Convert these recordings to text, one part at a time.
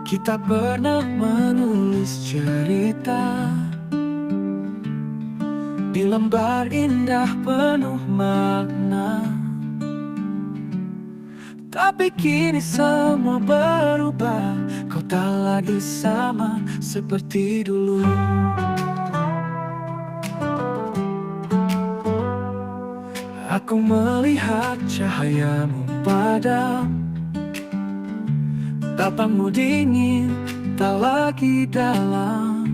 Kita pernah menulis cerita di lembar indah penuh makna. Tapi kini semua berubah, kau tak lagi sama seperti dulu. Aku melihat cahayamu padam, tapamu dingin, tak lagi dalam.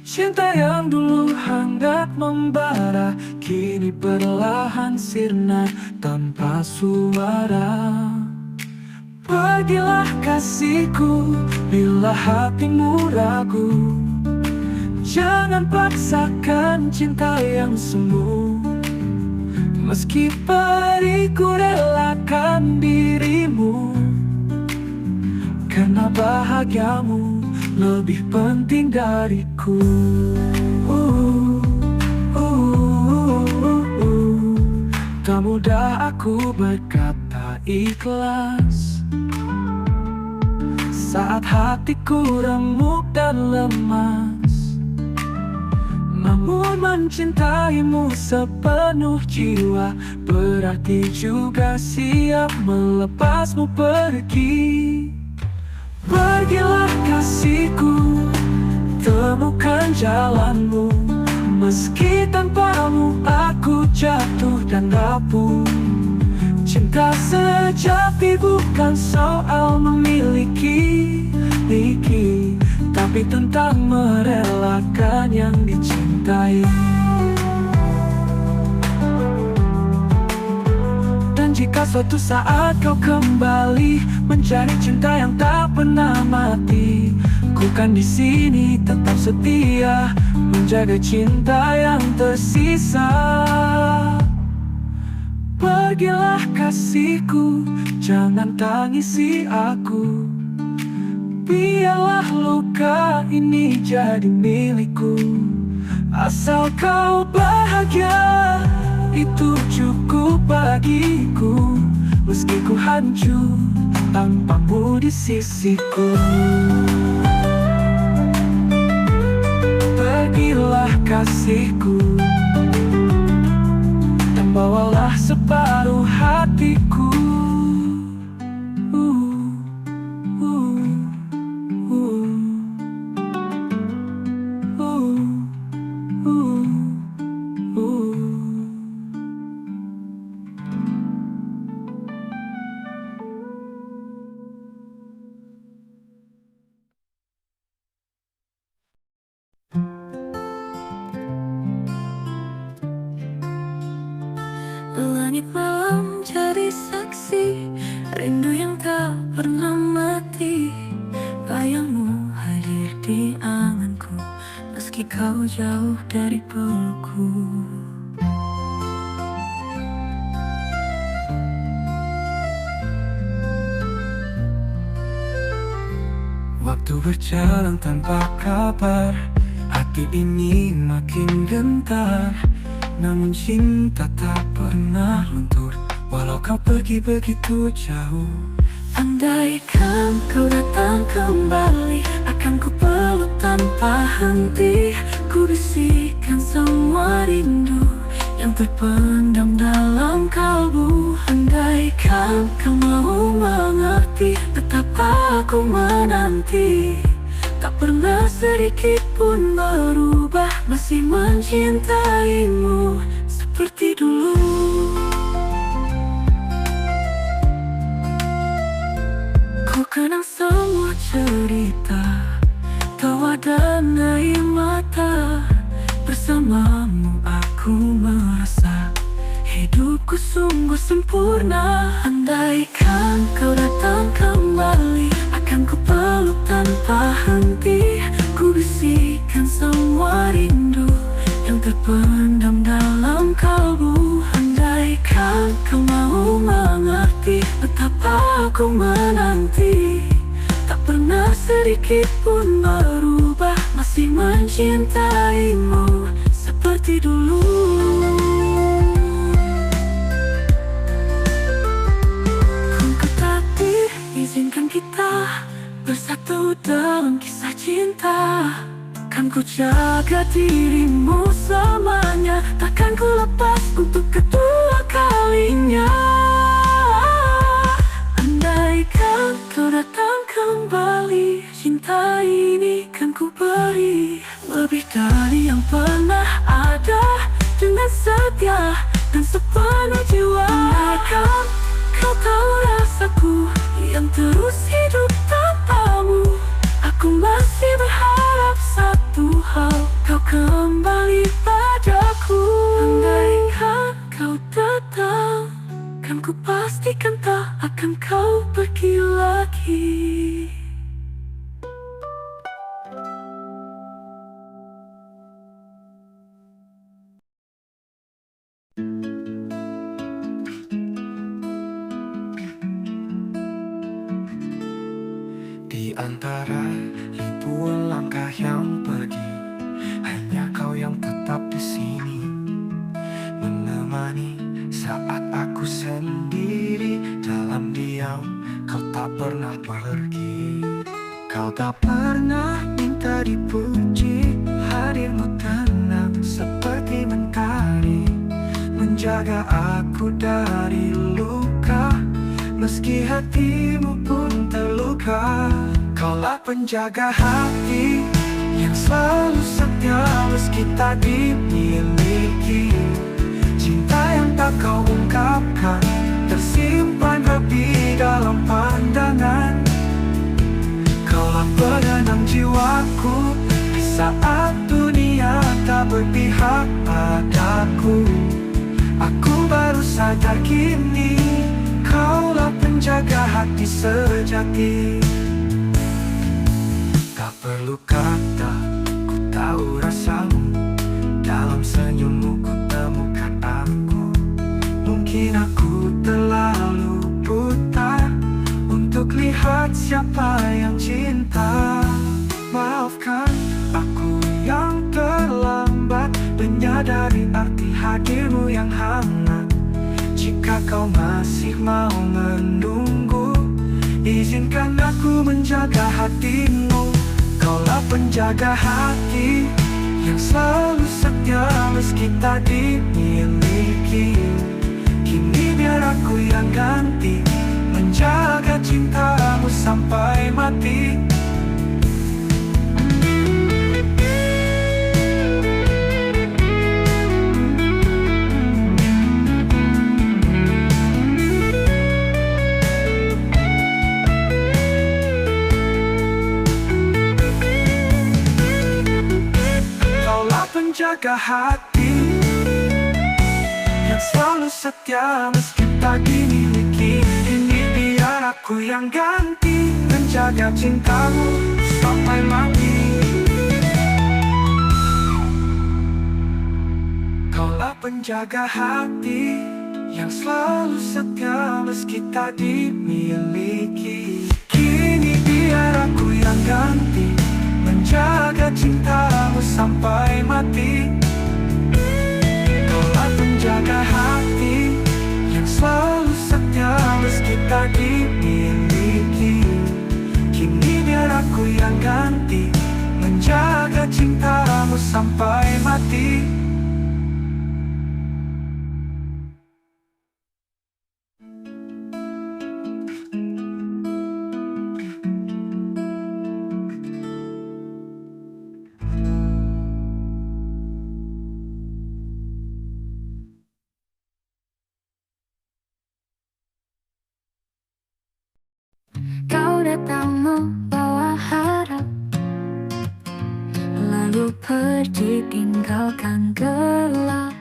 Cinta yang dulu hangat membara, kini perlahan sirna tanpa suara. Pergilah kasihku, bila hatimu ragu. Jangan paksakan cinta yang semu. Meski periku relakan dirimu, karena bahagiamu lebih penting dariku. Tak mudah aku berkata ikhlas saat hatiku remuk dan lemas. Namun mencintaimu sepenuh jiwa berarti juga siap melepasmu pergi. Pergilah kasihku, temukan jalanmu. Meski tanpamu aku jatuh dan rapuh. Cinta sejati bukan soal memiliki, tapi tentang merelakan yang dicintai. Dan jika suatu saat kau kembali mencari cinta yang tak pernah mati, ku kan di sini tetap setia menjaga cinta yang tersisa. Pergilah kasihku, jangan tangisi aku. Biarlah luka ini jadi milikku. Asal kau bahagia, itu cukup bagiku. Meski ku hancur tanpamu di sisiku. Pergilah kasihku, dan bawalah separuh hatiku. Langit malam jadi saksi rindu yang tak pernah mati. Bayangmu hadir di anganku, meski kau jauh dari pelukku. Waktu berjalan tanpa kabar, hati ini makin gentar. Namun cinta tak pernah luntur, walau kau pergi begitu jauh. Andaikan kau datang kembali, akan ku peluk tanpa henti. Ku bisikan semua rindu yang terpendam dalam kalbu. Andaikan kau mau mengerti betapa aku menanti. Tak pernah sedikit pun berubah, masih mencintaimu seperti dulu. Ku kenang semua cerita, tawa dan air mata. Bersamamu aku merasa hidupku sungguh sempurna. Andaikan kau datang kembali, akan ku peluk tanpa henti. Ku bisikan semua rindu yang terpendam dalam kalbu. Andaikan kau mau mengerti betapa aku menanti. Tak pernah sedikit pun berubah, masih mencintaimu seperti dulu. Ku ketapi izinkan kita kita bersatu dalam kisah cinta. Kan ku jaga dirimu selamanya, takkan ku lepas untuk kedua kalinya. Andaikan kau datang kembali, cinta ini kan ku beri lebih dari yang pernah ada, dengan setia dan sepenuh jiwa. Andaikan kau tahu rasaku yang terus hidup tanpamu, aku masih berharap satu hal, kau kembali padaku. Andaikan kau datang, kan ku pastikan tak akan kau pergi lagi. Di antara ribuan langkah yang pergi, hanya kau yang tetap di sini, menemani saat aku sendiri. Dalam diam, kau tak pernah pergi. Kau tak pernah minta dipuji, hadirmu tenang seperti mentari, menjaga aku dari luka, meski hatimu pun terluka. Kaulah penjaga hati yang selalu setia meski tak dimiliki. Cinta yang tak kau ungkapkan tersimpan rapi dalam pandangan. Kaulah penenang jiwaku di saat dunia tak berpihak padaku. Aku baru sadar kini, kaulah penjaga hati sejati. Tak perlu kata, ku tahu rasamu, dalam senyummu ku temukan aku. Mungkin aku terlalu buta untuk lihat siapa yang cinta. Maafkan aku yang terlambat menyadari arti hadirmu yang hangat. Jika kau masih mau menunggu, izinkan aku menjaga hatimu. Kaulah penjaga hati yang selalu setia meski tak dimiliki. Kini biar aku yang ganti, menjaga cintamu sampai mati. Penjaga hati yang selalu setia meski tak dimiliki. Ini biar aku yang ganti, menjaga cintamu sampai mati. Kaulah penjaga hati yang selalu setia meski tak dimiliki. Kini biar aku yang ganti, menjaga cintamu sampai mati. Kaulah penjaga hati yang selalu setia meski tak dimiliki. Kini biar aku yang ganti, menjaga cintamu sampai mati. Kau datang membawa harap, lalu pergi tinggalkan gelap.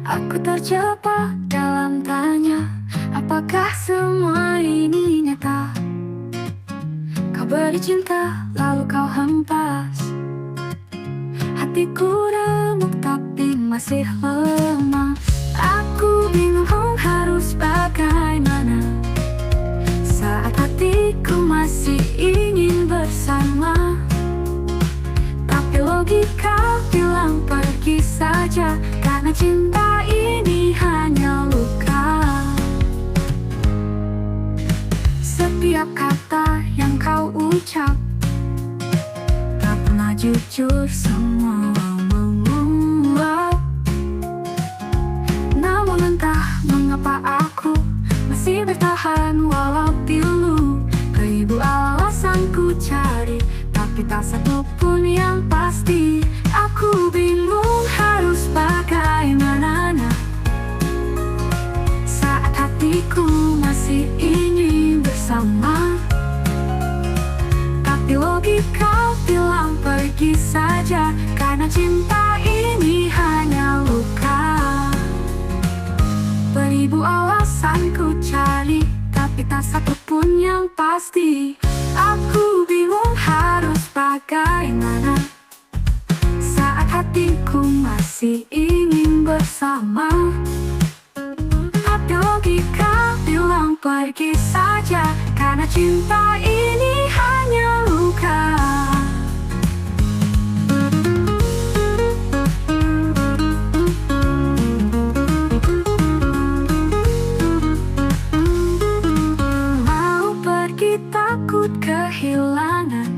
Aku terjebak dalam tanya, apakah semua ini nyata? Kau beri cinta, lalu kau hempas. Hatiku remuk tapi masih lemah. Aku bingung harus bagaimana saat hatiku masih ingin bersama. Tapi logika bilang pergi saja, karena cinta ini hanya luka. Sepi Setiap kata yang kau ucap tak pernah jujur, semua menguap. Namun entah mengapa aku masih bertahan walau pilu. Beribu alasan ku cari, tapi tak satu pun yang pasti. Aku bingung harus bagaimana saat hatiku masih ingin bersama. Tapi logika bilang pergi saja, karena cinta ini hanya luka. Beribu alasan ku cari, tapi tak satu pun yang pasti. Aku bingung harus bagaimana saat hatiku masih ingin bersama. Tapi logika bilang pergi saja, karena cinta ini hanya luka. Mau pergi takut kehilangan,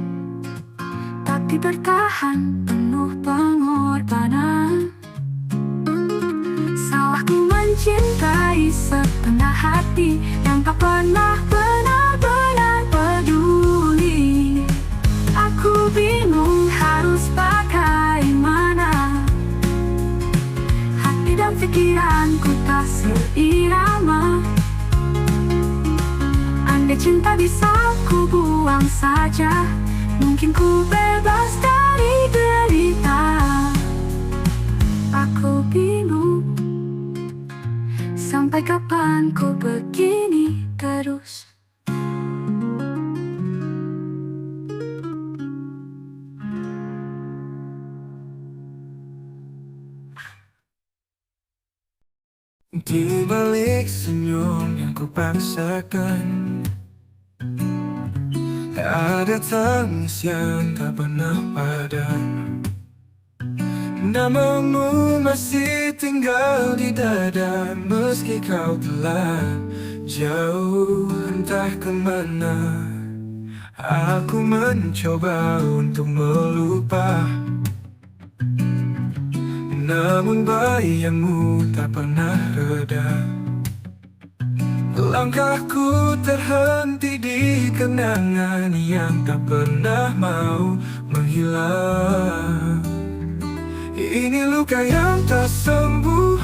tapi bertahan penuh pengorbanan. Salahku mencintai setengah hati yang tak pernah benar-benar peduli. Aku bingung harus bagaimana, hati dan pikiranku tak seirama. Andai cinta bisa ku buang saja, mungkin ku bebas dari derita. Aku bingung, sampai kapan ku begini terus. Di balik senyum yang ku paksakan, ada tangis yang tak pernah padam. Namamu masih tinggal di dada, meski kau telah jauh entah kemana. Aku mencoba untuk melupa, namun bayangmu tak pernah reda. Langkahku terhenti di kenangan yang tak pernah mau menghilang. Ini luka yang tak sembuh,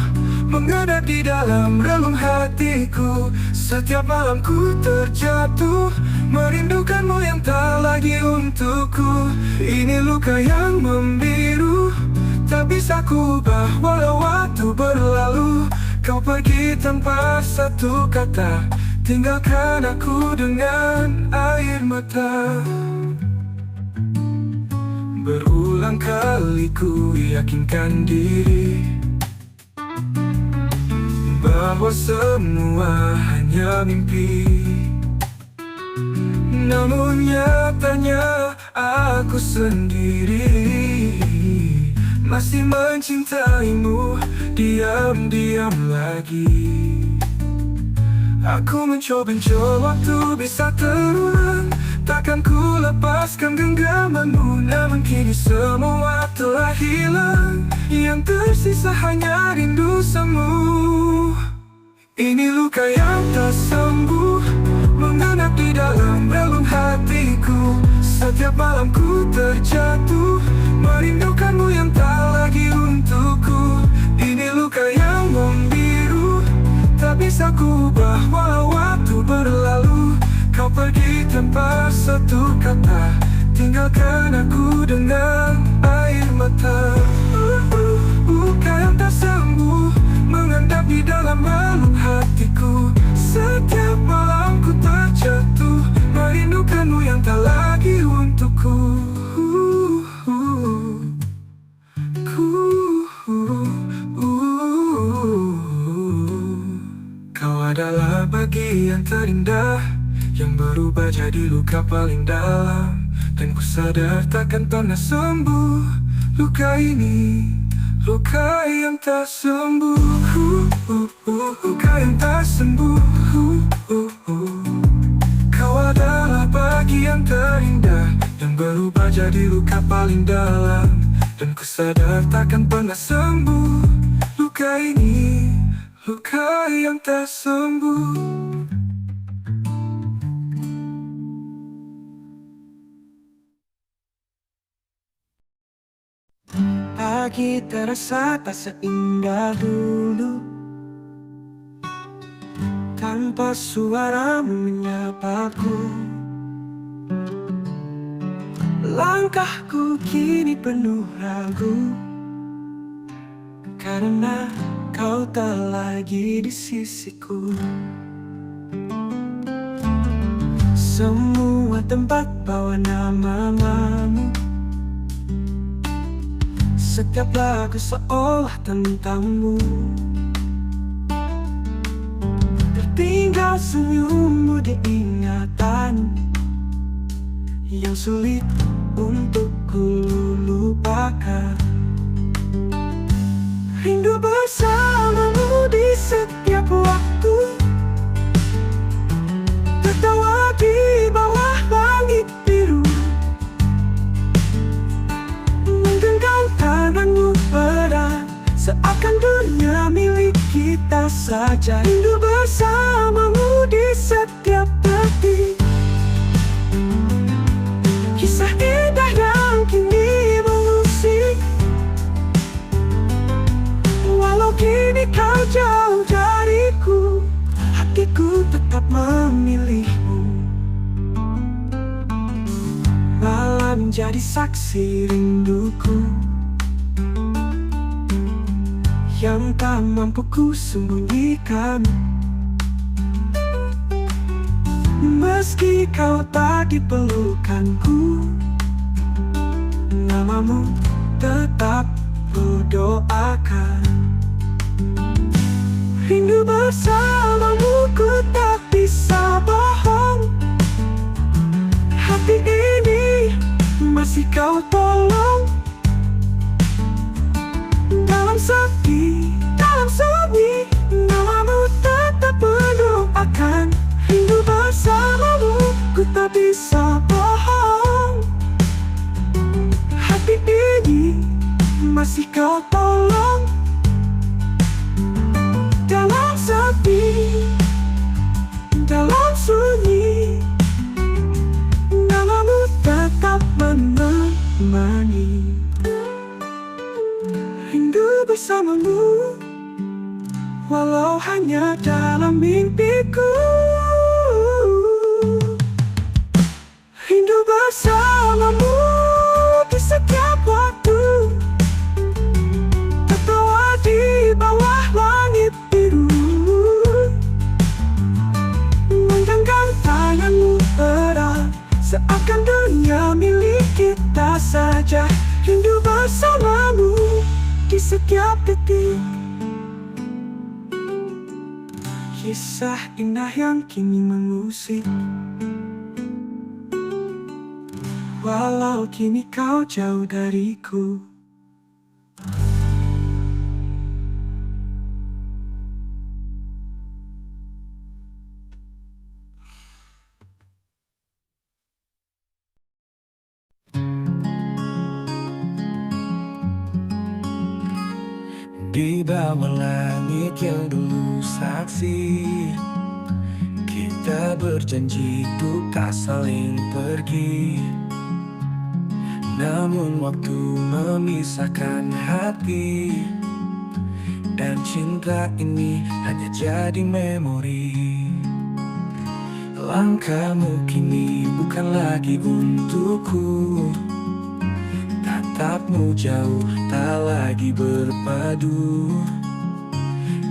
mengendap di dalam relung hatiku. Setiap malam ku terjatuh, merindukanmu yang tak lagi untukku. Ini luka yang membiru, tak bisa ku ubah walau waktu berlalu. Kau pergi tanpa satu kata, tinggalkan aku dengan air mata. Berulang kali ku yakinkan diri bahwa semua hanya mimpi, namun nyatanya aku sendiri masih mencintaimu diam-diam lagi. Aku mencoba waktu bisa terulang, takkan ku lepaskan genggamanmu. Namun kini semua telah hilang, yang tersisa hanya rindu semu. Ini luka yang tak sembuh, mengendap di dalam relung hatiku. Setiap malam ku terjatuh, merindukanmu yang tak lagi untukku. Ini luka yang membiru, tak bisa ku ubah walau waktu berlalu. Kau pergi tanpa satu kata, tinggalkan aku dengan air mata. Luka yang tak sembuh, mengendap di dalam relung hatiku. Setiap malam ku terjatuh, merindukanmu yang tak lagi untukku. Kau adalah bagian terindah yang berubah jadi luka paling dalam. Dan ku sadar takkan pernah sembuh luka ini, luka yang tak sembuh, luka yang tak sembuh. Kau ada berubah jadi luka paling dalam, dan ku sadar takkan pernah sembuh. Luka ini, luka yang tak sembuh. Pagi terasa tak seindah dulu, tanpa suara menyapaku. Langkahku kini penuh ragu, karena kau tak lagi di sisiku. Semua tempat bawa nama-namamu, setiap lagu seolah tentangmu. Tertinggal senyummu di ingatan yang sulit untuk ku lupakan. Rindu bersamamu di setiap waktu, tertawa di bawah langit biru, menggenggam tanganmu erat, seakan dunia milik kita saja. Rindu bersamamu di setiap detik, kisah indah yang kini mengusik. Walau kini kau jauh dariku, hatiku tetap memilihmu. Malam jadi saksi rinduku, yang tak mampu ku sembunyikan. Meski kau tak di pelukanku, namamu tetap ku doakan. Rindu bersamamu ku tak bisa bohong. Hati ini masih kau tolong. Dalam sepi, dalam sunyi, namamu tetap mendoakan. Rindu bersamamu ku tak bisa bohong. Hati ini masih kau tolong. Dalam sepi, dalam sunyi, namamu tetap menemani. Rindu bersamamu, walau hanya dalam mimpiku. Rindu bersamamu di setiap waktu, tertawa di bawah langit biru, menggenggam tanganmu erat, seakan dunia milik kita saja. Rindu bersamamu di setiap detik, kisah indah yang kini mengusik. Walau kini kau jauh dariku. Di bawah langit yang dulu saksi, kita berjanji untuk tak saling pergi. Namun waktu memisahkan hati, dan cinta ini hanya jadi memori. Langkahmu kini bukan lagi untukku, tatapmu jauh tak lagi berpadu.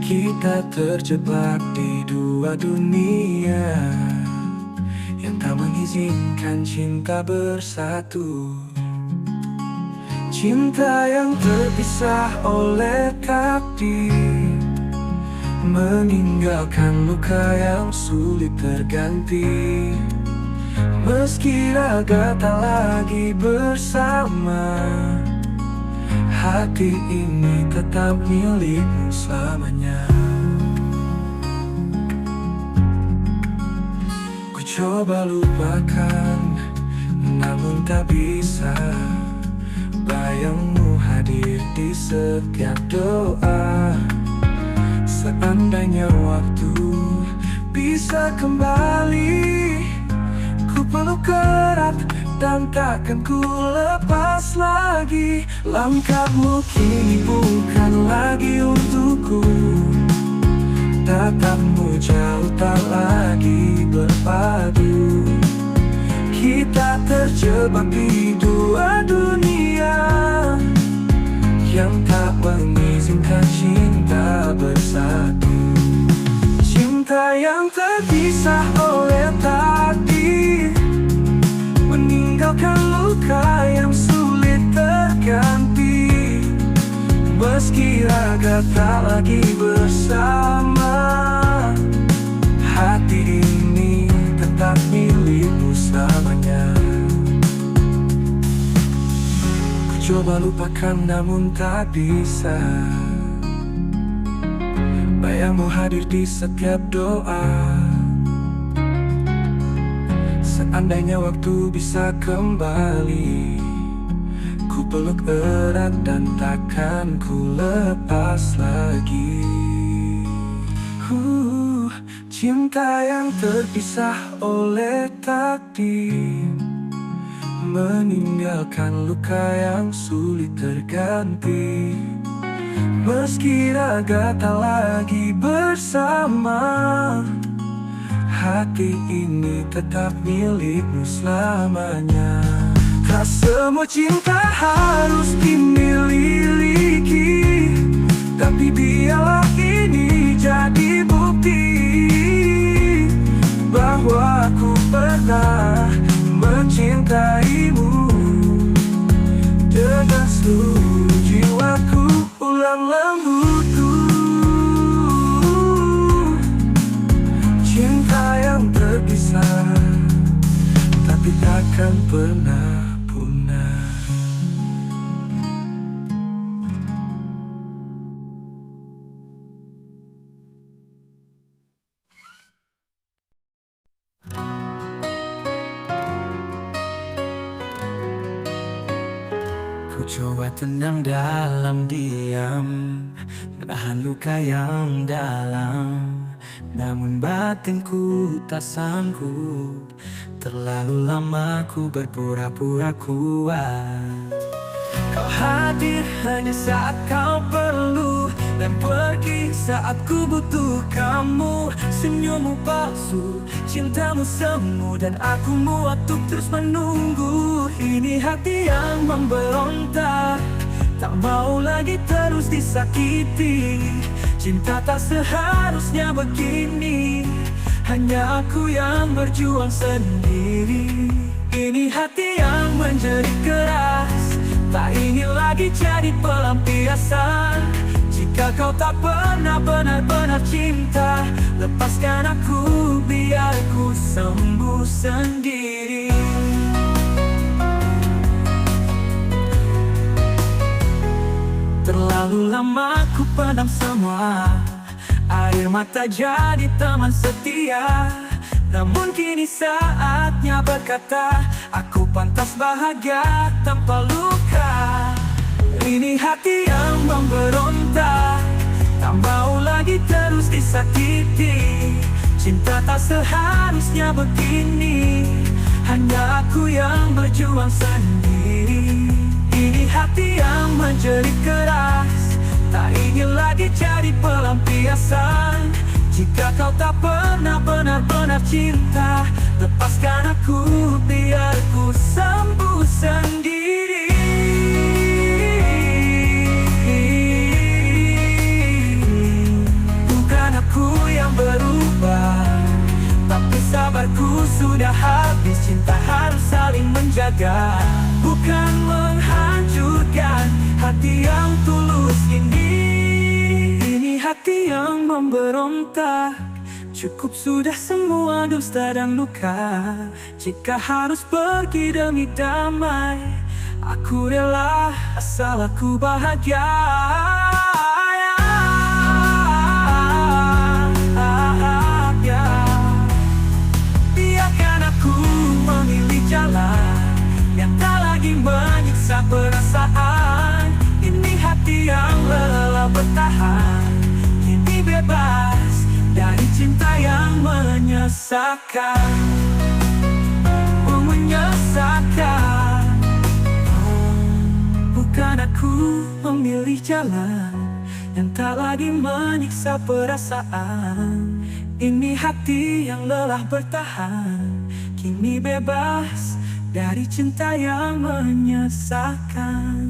Kita terjebak di dua dunia yang tak mengizinkan cinta bersatu. Cinta yang terpisah oleh takdir, meninggalkan luka yang sulit terganti. Meski raga tak lagi bersama, hati ini tetap milikmu selamanya. Ku coba lupakan, namun tak bisa. Bayangmu hadir di setiap doa. Seandainya waktu bisa kembali, ku peluk erat dan takkan ku lepas lagi. Langkahmu kini bukan lagi untukku, tatapmu jauh tak lagi berpadu. Kita terjebak di dua dunia yang tak mengizinkan cinta bersatu. Cinta yang terpisah oleh takdir, meninggalkan luka yang sulit terganti. Meski raga tak lagi bersama, hati ini tetap milikmu selamanya. Ku coba lupakan namun tak bisa. Bayangmu hadir di setiap doa. Seandainya waktu bisa kembali, ku peluk erat dan takkan ku lepas lagi. Cinta yang terpisah oleh takdir, meninggalkan luka yang sulit terganti. Meski raga tak lagi bersama, hati ini tetap milikmu selamanya. Tak semua cinta harus dimiliki, tapi biarlah ini jadi bukti bahwa aku pernah mencintaimu. Dengan seluruh jiwaku, ulang lembutku. Cinta yang terpisah, tapi takkan pernah punah. Ku coba tenang dalam diam, menahan luka yang dalam, namun batinku tak sanggup. Terlalu lama ku berpura-pura kuat. Kau hadir hanya saat kau perlu, dan pergi saat ku butuh kamu. Senyummu palsu, cintamu semu, dan aku muak untuk terus menunggu. Ini hati yang memberontak, tak mau lagi terus disakiti. Cinta tak seharusnya begini, hanya aku yang berjuang sendiri. Ini hati yang menjerit keras, tak ingin lagi jadi pelampiasan. Jika kau tak pernah benar-benar cinta, lepaskan aku biar ku sembuh sendiri. Terlalu lama ku pendam semua, air mata jadi teman setia. Namun kini saatnya berkata, aku pantas bahagia tanpa luka. Ini hati yang memberontak, tak mau lagi terus disakiti. Cinta tak seharusnya begini, hanya aku yang berjuang sendiri. Ini hati yang menjerit keras, tak ingin lagi jadi pelampiasan. Jika kau tak pernah benar-benar cinta, lepaskan aku biar ku sembuh sendiri. Bukan aku yang berubah, tapi sabarku sudah habis. Cinta harus saling menjaga, bukan menghancurkan hati yang tulus ini. Ini hati yang memberontak, cukup sudah semua dusta dan luka. Jika harus pergi demi damai, aku rela asal aku bahagia. Biarkan aku memilih jalan yang lelah bertahan kini bebas dari cinta yang menyesatkan. Menyesatkan. Bukan aku memilih jalan yang tak lagi menyiksa perasaan. Ini hati yang lelah bertahan kini bebas dari cinta yang menyesatkan.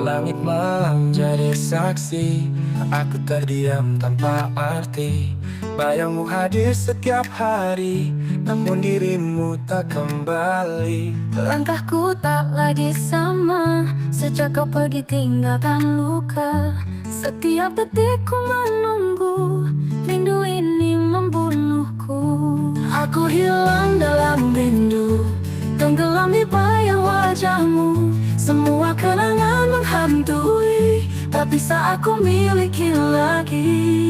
Langit malam jadi saksi, aku terdiam tanpa arti. Bayangmu hadir setiap hari, namun dirimu tak kembali. Langkahku tak lagi sama sejak kau pergi tinggalkan luka. Setiap detikku menunggu, rindu ini membunuhku. Aku hilang dalam rindu, tenggelam di bayang wajahmu. Semua kenangan menghantui, tak bisa aku miliki lagi.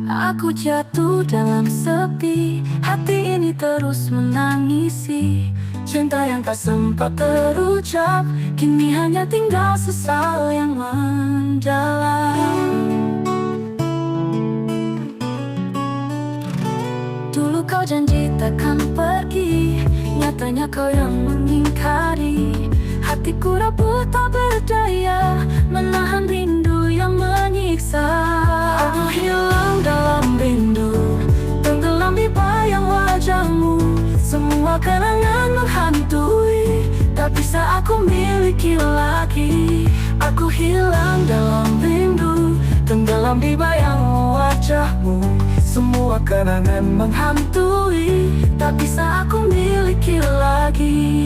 Aku jatuh dalam sepi, hati ini terus menangisi. Cinta yang tak sempat terucap, kini hanya tinggal sesal yang mendalam. Dulu kau janji takkan pergi, nyatanya kau yang mengingkari. Hatiku rapuh tak berdaya, menahan rindu yang menyiksa. Aku hilang dalam rindu, tenggelam di bayang wajahmu. Semua kenangan menghantui, tak bisa aku miliki lagi. Aku hilang dalam rindu, tenggelam di bayang wajahmu. Semua kenangan menghantui, tak bisa aku miliki lagi.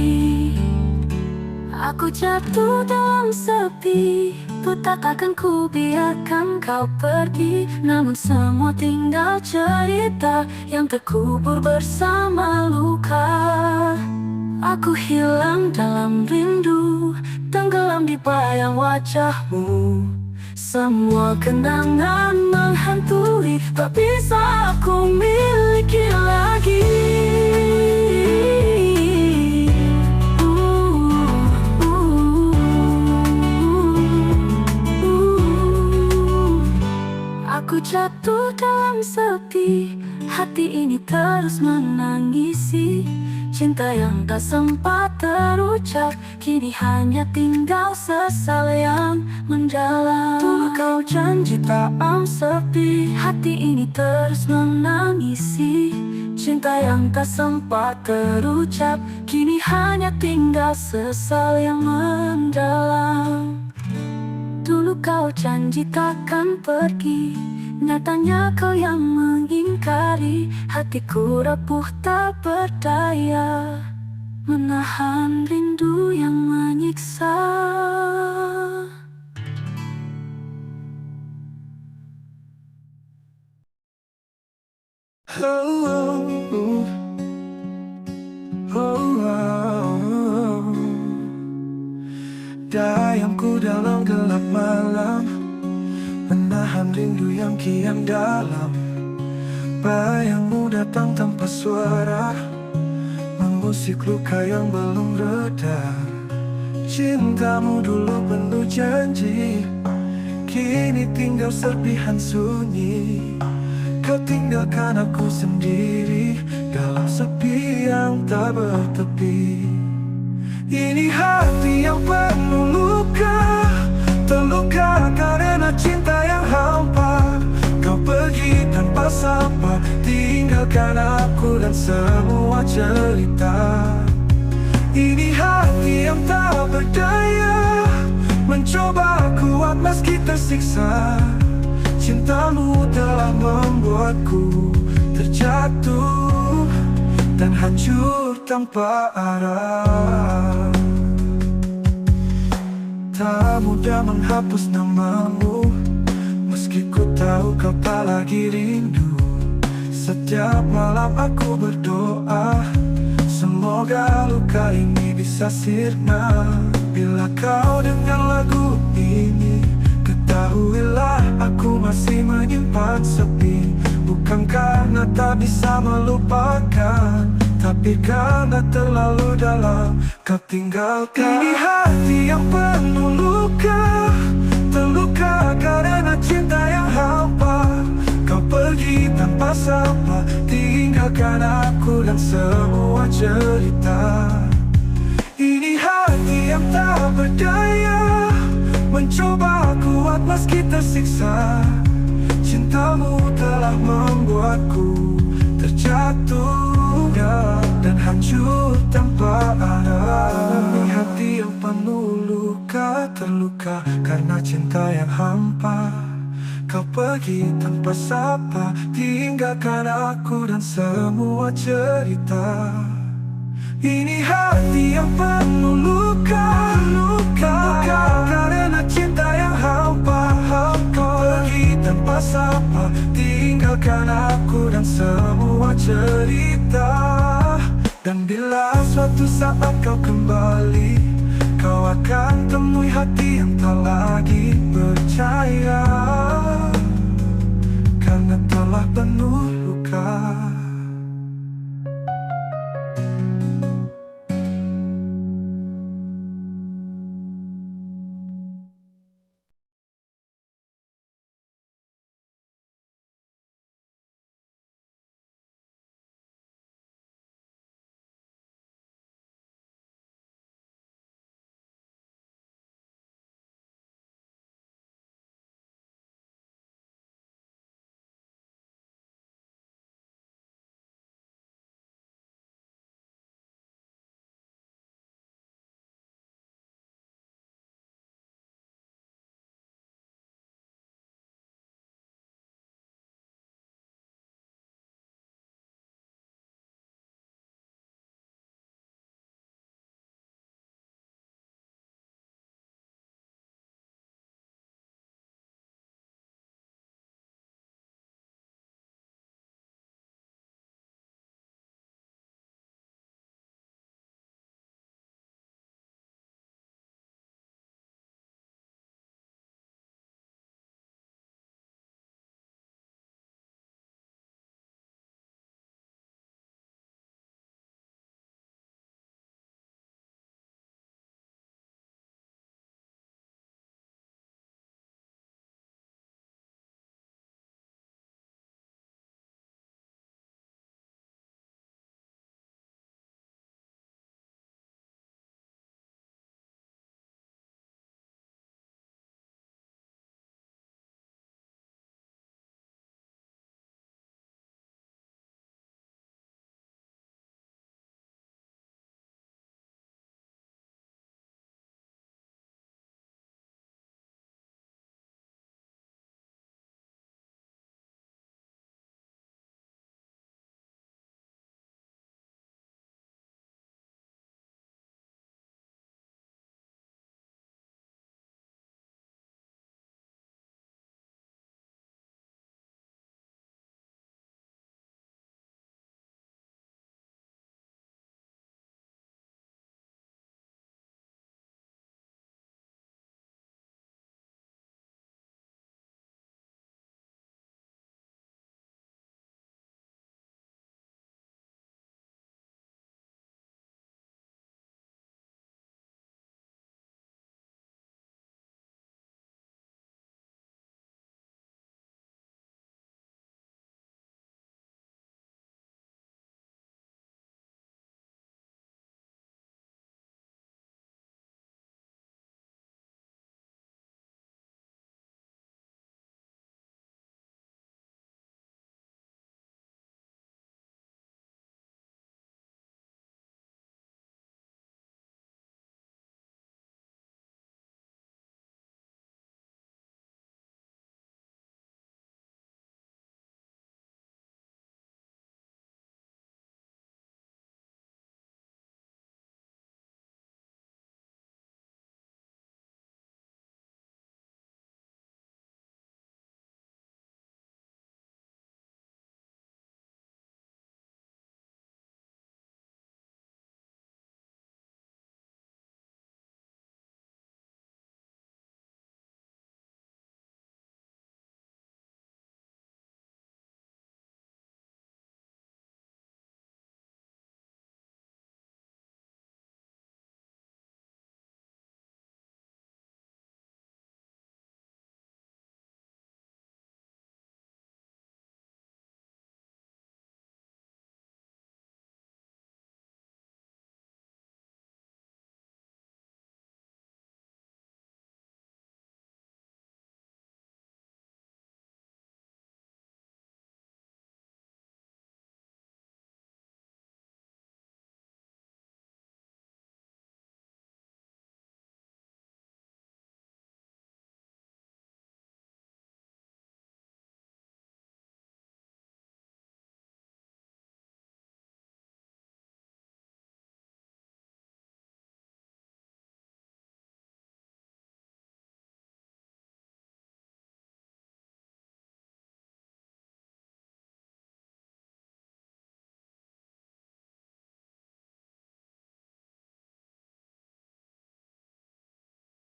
Aku jatuh dalam sepi, ku tak akan ku biarkan kau pergi. Namun semua tinggal cerita yang terkubur bersama luka. Aku hilang dalam rindu, tenggelam di bayang wajahmu. Semua kenangan menghantui, tak bisa aku miliki lagi. Aku jatuh dalam sepi, hati ini terus menangisi. Cinta yang tak sempat terucap, kini hanya tinggal sesal yang mendalam. Dulu kau janji tak sepi, hati ini terus menangisi. Cinta yang tak sempat terucap, kini hanya tinggal sesal yang mendalam. Dulu kau janji takkan pergi, nyatanya kau yang mengingkari. Hatiku rapuh tak berdaya, menahan rindu yang menyiksa. Dayangku dalam gelap malam, menahan rindu yang kian dalam. Bayangmu datang tanpa suara, mengusik luka yang belum reda. Cintamu dulu penuh janji, kini tinggal serpihan sunyi. Kau tinggalkan aku sendiri dalam sepi yang tak bertepi. Ini hati yang penuh luka, terluka karena cinta yang hampa. Kau pergi tanpa sapa, tinggalkan aku dan semua cerita. Ini hati yang tak berdaya, mencoba kuat meski tersiksa. Cintamu telah membuatku terjatuh dan hancur tanpa arah. Tak mudah menghapus namamu, meski ku tahu kau tak lagi rindu. Setiap malam aku berdoa, semoga luka ini bisa sirna. Bila kau dengar lagu ini, ketahuilah aku masih menyimpan sepi. Bukan Bukan karena tak bisa melupakan, tapi karena terlalu dalam kau tinggalkan. Ini hati yang penuh luka, terluka karena cinta yang hampa. Kau pergi tanpa sapa, tinggalkan aku dan semua cerita. Ini hati yang tak berdaya, mencoba kuat meski tersiksa. Cintamu telah membuatku terjatuh dan hancur tanpa arah. Ini hati yang penuh luka, terluka karena cinta yang hampa. Kau pergi tanpa sapa, tinggalkan aku dan semua cerita. Ini hati yang penuh luka, luka karena cinta yang hampa. Kau pergi tanpa sapa, tinggalkan aku dan semua cerita. Dan bila suatu saat kau kembali, kau akan temui hati yang tak lagi percaya, karena telah penuh luka.